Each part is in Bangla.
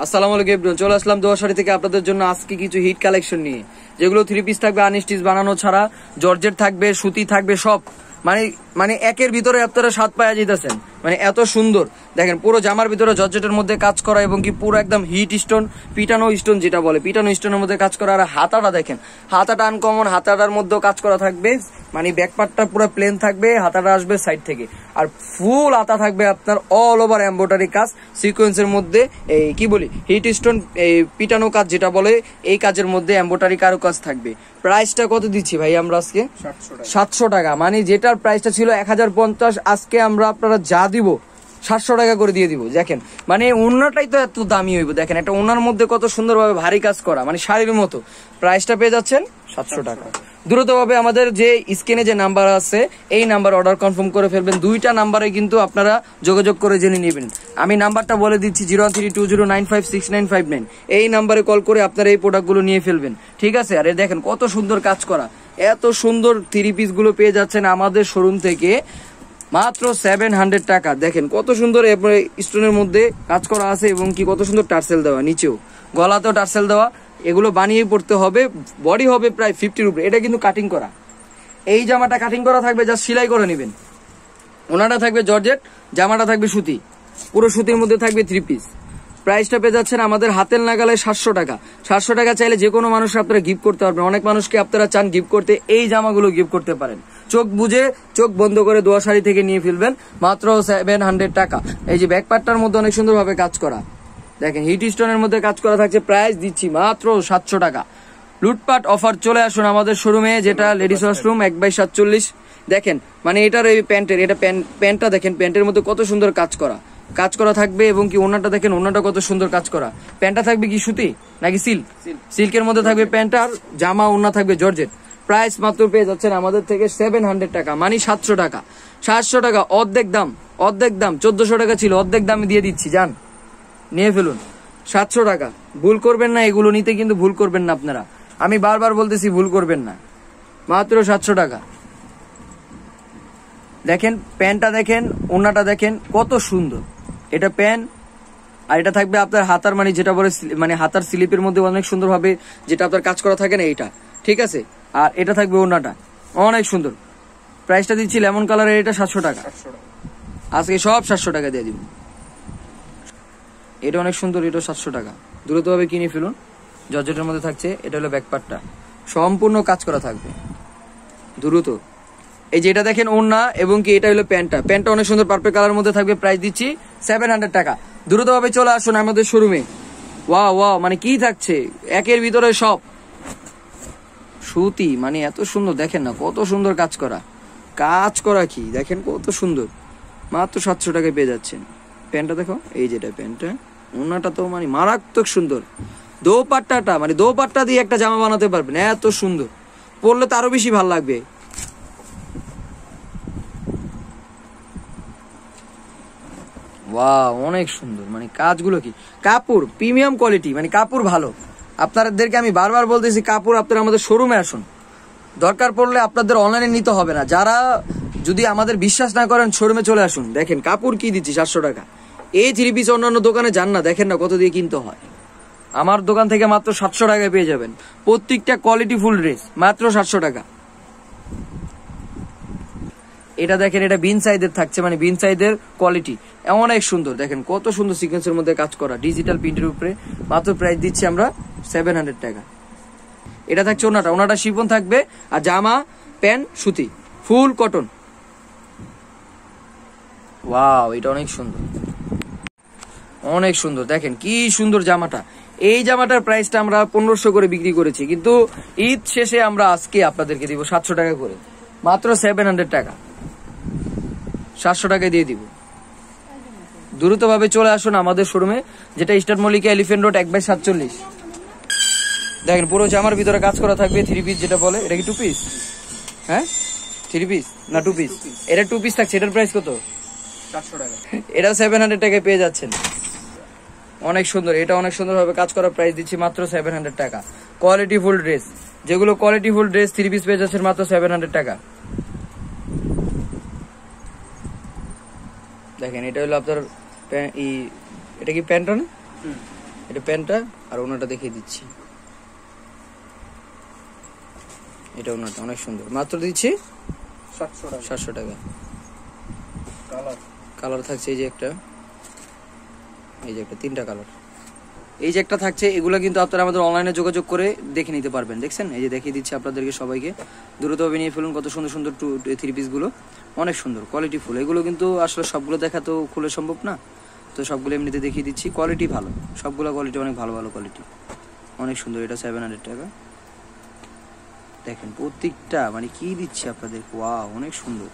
আসসালামু আলাইকুম, চলে আসলাম দোয়া শাড়ি থেকে আপনাদের জন্য আজকে কিছু হিট কালেকশন নিয়ে, যেগুলো 3 পিস থাকবে, আনস্টিচ বানানো ছাড়া, জর্জেট থাকবে, সুতি থাকবে, সব মানে একের ভিতরে আপনারা স্বাদ পাওয়া যেতেছেন। মানে এত সুন্দর দেখেন, পুরো জামার ভিতরে জর্জেটের মধ্যে কাজ করা এবং কি পুরো একদম হিট স্টোন, পিটানো স্টোন যেটা বলে, পিটানো স্টোনের মধ্যে কাজ করা। আর হাতাটা দেখেন, হাতাটা আনকমন, হাতাটার মধ্যেও কাজ করা থাকবে। মানে ব্যাকপার্টটা পুরো প্লেন থাকবে, হাতাটা আসবে সাইড থেকে, আর ফুল হাতা থাকবে আপনার অল ওভার এমব্রয়ডারি কাজ সিকোয়েন্সের মধ্যে। এই কি বলি, হিট স্টোন এই পিটানো কাজ যেটা বলে, এই কাজের মধ্যে এমব্রয়ডারি কারো কাজ থাকবে। প্রাইসটা কত দিচ্ছি ভাই আমরা আজকে? 700 টাকা। মানে যেটার প্রাইসটা ছিল 1050, আজকে আমরা আপনারা যা দিব 700 টাকা করে দিয়ে দিব। দেখেন মানে ওনাটাই তো এত দামি হইব, দেখেন একটা ওনার মধ্যে কত সুন্দরভাবে ভারী কাজ করা, মানে শাড়ির মতো। প্রাইসটা পেয়ে যাচ্ছেন 700 টাকা। দ্রুতভাবে আমাদের যে স্ক্রিনে যে নাম্বার আছে, এই নাম্বার অর্ডার কনফার্ম করে ফেলবেন। দুইটা নাম্বারে কিন্তু আপনারা যোগাযোগ করে জেনে নেবেন। আমি নাম্বারটা বলে দিচ্ছি, 01320956959। এই নাম্বারে কল করে আপনারা এই প্রোডাক্টগুলো নিয়ে ফেলবেন, ঠিক আছে? আর দেখেন কত সুন্দর কাজ করা, এত সুন্দর 3 পিস গুলো পেয়ে যাচ্ছেন আমাদের শোরুম থেকে মাত্র 700 টাকা। দেখেন কত সুন্দর স্টোনের মধ্যে কাজ করা আছে এবং কি কত সুন্দর টার্সেল দেওয়া, নিচেও গলাতেও টার্সেল দেওয়া। এগুলো বানিয়ে পড়তে হবে, বডি হবে প্রায় 50 উপরে। এটা কিন্তু কাটিং করা, এই জামাটা কাটিং করা থাকবে, যা সেলাই করে নেবেন। ওনাটা থাকবে জর্জেট, জামাটা থাকবে সুতি, পুরো সুতির মধ্যে থাকবে 3 পিস। প্রাইসটা পেয়ে যাচ্ছেন আমাদের হাতের নাগালে 700 টাকা। 700 টাকা চাইলে যে কোনো মানুষ আপনারা গিফট করতে পারবেন। অনেক মানুষকে আপনারা চান গিফট করতে, এই জামাগুলো গিফট করতে পারেন। চোখ বুঝে, চোখ বন্ধ করে দোয়া শাড়ি থেকে নিয়ে ফেলবেন মাত্র 700 টাকা। এই যে ব্যাকপার্টটার মধ্যে অনেক সুন্দরভাবে কাজ করা, দেখেন হিট স্টোনের মধ্যে কাজ করা থাকছে। প্রাইস দিচ্ছি মাত্র 700 টাকা। লুটপাট অফার, চলে আসুন আমাদের শোরুমে, যেটা লেডিস ওয়াশরুম 1/47। দেখেন মানে এটার এই প্যান্টের, এটা প্যান্টটা দেখেন, প্যান্টের মধ্যে কত সুন্দর কাজ করা থাকবে এবং কি ওনাটা দেখেন, ওনাটা কত সুন্দর কাজ করা। প্যান্টটা থাকবে কি সুতি নাকি সিল্কের মধ্যে থাকবে প্যান্টটা, আর জামা ওনা থাকবে জর্জেট। প্রাইস মাত্র পেয়ে যাচ্ছেন আমাদের থেকে 700 টাকা, মানে 700 টাকা। 700 টাকা অর্ধেক দাম, 1400 টাকা ছিল, অর্ধেক দামে দিয়ে দিচ্ছি, যান নিয়ে ফেলুন 700 টাকা। ভুল করবেন না, এগুলো নিতে কিন্তু ভুল করবেন না আপনারা, আমি বারবার বলতেছি ভুল করবেন না। মাত্র 700 টাকা। দেখেন প্যান্টটা দেখেন, ওনাটা দেখেন কত সুন্দর। এটা প্যান্ট, আর এটা থাকবে আপনার হাতার, মানে যেটা বলে মানে হাতার স্লিপের মধ্যে অনেক সুন্দর ভাবে যেটা আপনার কাজ করা থাকে না, এইটা ঠিক আছে। আর এটা থাকবে ওনাটা অনেক সুন্দর। প্রাইসটা দিচ্ছি লেমন কালারের, এটা 700 টাকা। আজকে সব 700 টাকা দিয়ে দিব। এটা অনেক সুন্দর, এটা 700 টাকা। দ্রুতভাবে কিনে ফেলুন, জর্জেটের মধ্যে থাকছে। এটা হলো ব্যাকপার্টটা, সম্পূর্ণ কাজ করা থাকবে, দ্রুত। এই যে এটা দেখেন ওড়না এবং কি এটা হলো প্যান্টটা অনেক সুন্দর পার্পল কালারের মধ্যে থাকবে। প্রাইস দিচ্ছি 700 টাকা। দ্রুতভাবে চলে আসুন আমাদের শোরুমে। ওয়াও মানে কি থাকছে, একের ভিতরে সব সুতি, মানে এত সুন্দর। দেখেন না কত সুন্দর কাজ করা কি দেখেন কত সুন্দর। মাত্র 700 টাকায় পেয়ে যাচ্ছেন। প্যান্টটা দেখো, এই যেটা প্যান্টটা, ওনাটা তো মানে মারাত্মক সুন্দর। দোপাট্টাটা, মানে দোপাট্টা দিয়ে একটা জামা বানাতে পারবেন, এত সুন্দর। পরলে তো আরো বেশি ভালো লাগবে। ওয়াও অনেক সুন্দর, মানে কাজগুলো কি, কাপড় প্রিমিয়াম কোয়ালিটি, মানে কাপড় ভালো। আপনাদেরকে আমি বারবার বলতেছি, কাপড় আপনারা আমাদের শোরুমে আসুন। দরকার পড়লে আপনাদের অনলাইনে নিতে হবে না। যারা যদি আমাদের বিশ্বাস না করেন, শোরুমে চলে আসুন। দেখেন কাপড় কি দিচ্ছি 700 টাকা। এই 3 পিস অন্যান্য দোকানে যান না, দেখেন না কত দিয়ে কিনতে হয়। আমার দোকান থেকে মাত্র 700 টাকায় পেয়ে যাবেন প্রত্যেকটা কোয়ালিটি ফুল ড্রেস, মাত্র 700 টাকা। এটা দেখেন, এটা বিন সাইজের থাকছে, মানে বিন সাইজের কোয়ালিটি অনেক সুন্দর। দেখেন কত সুন্দর সিকোয়েন্সের মধ্যে কাজ করা, ডিজিটাল প্রিন্টের উপরে। মাত্র প্রাইস দিচ্ছি আমরা 700 টাকা। এটা থাকছে ওনাটা শিফন থাকবে, আর জামা প্যান্ট সুতি, ফুল কটন। ওয়াও এটা অনেক সুন্দর, দেখেন কি সুন্দর জামাটা। এই জামাটার প্রাইসটা আমরা 1500 করে বিক্রি করেছি, কিন্তু ঈদ শেষে আমরা আজকে আপনাদেরকে দিব 700 টাকা করে, মাত্র 700 টাকা। 700 টাকায় দিয়ে দিব। দ্রুতভাবে চলে আসুন আমাদের শোরুমে, যেটা স্টার মল্লিকা এলিফেন্ট রোড 1/47। দেখেন পুরো জামার ভিতরে কাজ করা থাকবে, 3 পিস যেটা বলে। এটা কি 2 পিস? হ্যাঁ 3 পিস না 2 পিস? এটা 2 পিস থাকছে। এটার প্রাইস কত? 700 টাকা। এটা 700 টাকায় পেয়ে যাচ্ছেন, অনেক সুন্দর। এটা অনেক সুন্দর ভাবে কাজ করা, প্রাইস দিচ্ছি মাত্র 700 টাকা। কোয়ালিটি ফুল ড্রেস, যেগুলো কোয়ালিটি ফুল ড্রেস 3 পিস পেয়ে যাচ্ছেন মাত্র 700 টাকা। দেখেন এটা হলো আপনার, এটা কি প্যান্ট না, এটা প্যান্টটা আর ওনাটা দেখিয়ে দিচ্ছি। এটা ওনাটা অনেক সুন্দর, মাত্র দিচ্ছি 700 টাকা। কালার থাকছে এই যে একটা, এই যে একটা, 3টা কালার, এই যে একটা থাকছে। এগুলো কিন্তু আপনারা আমাদের অনলাইনে যোগাযোগ করে দেখে নিতে পারবেন। দেখছেন, এই যে দেখিয়ে দিচ্ছি আপনাদেরকে সবাইকে। দ্রুতভাবে নিয়ে ফেলুন, কত সুন্দর সুন্দর 3 পিস গুলো, অনেক সুন্দর কোয়ালিটি ফুল। এগুলো কিন্তু আসলে সবগুলো দেখা তো খুলে সম্ভব না, তো সবগুলো এমনিতে দেখিয়ে দিচ্ছি। কোয়ালিটি ভালো, সবগুলো কোয়ালিটি অনেক ভালো ভালো কোয়ালিটি, অনেক সুন্দর। এটা 700 টাকা। দেখেন প্রত্যেকটা মানে কি দিচ্ছি আপনাদের, ওয়াও অনেক সুন্দর,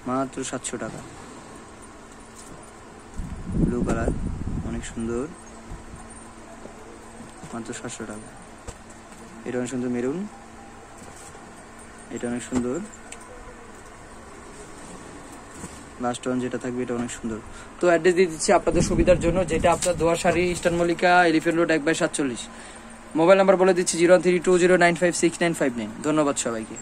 মাত্র 700 টাকা। ব্লু কালার অনেক সুন্দর, মাত্র 700 টাকা। এটা অনেক সুন্দর মেরুন, এটা অনেক সুন্দর। লাস্ট ওয়ান যেটা থাকবে এটা অনেক সুন্দর। তো অ্যাড্রেস দিয়ে দিচ্ছি আপনাদের সুবিধার জন্য, যেটা আপনার দোয়াশাড়ি, Eastern Mallika, Elephant Road 1/47। Mobile number বলে দিচ্ছি 01320956959। ধন্যবাদ সবাইকে।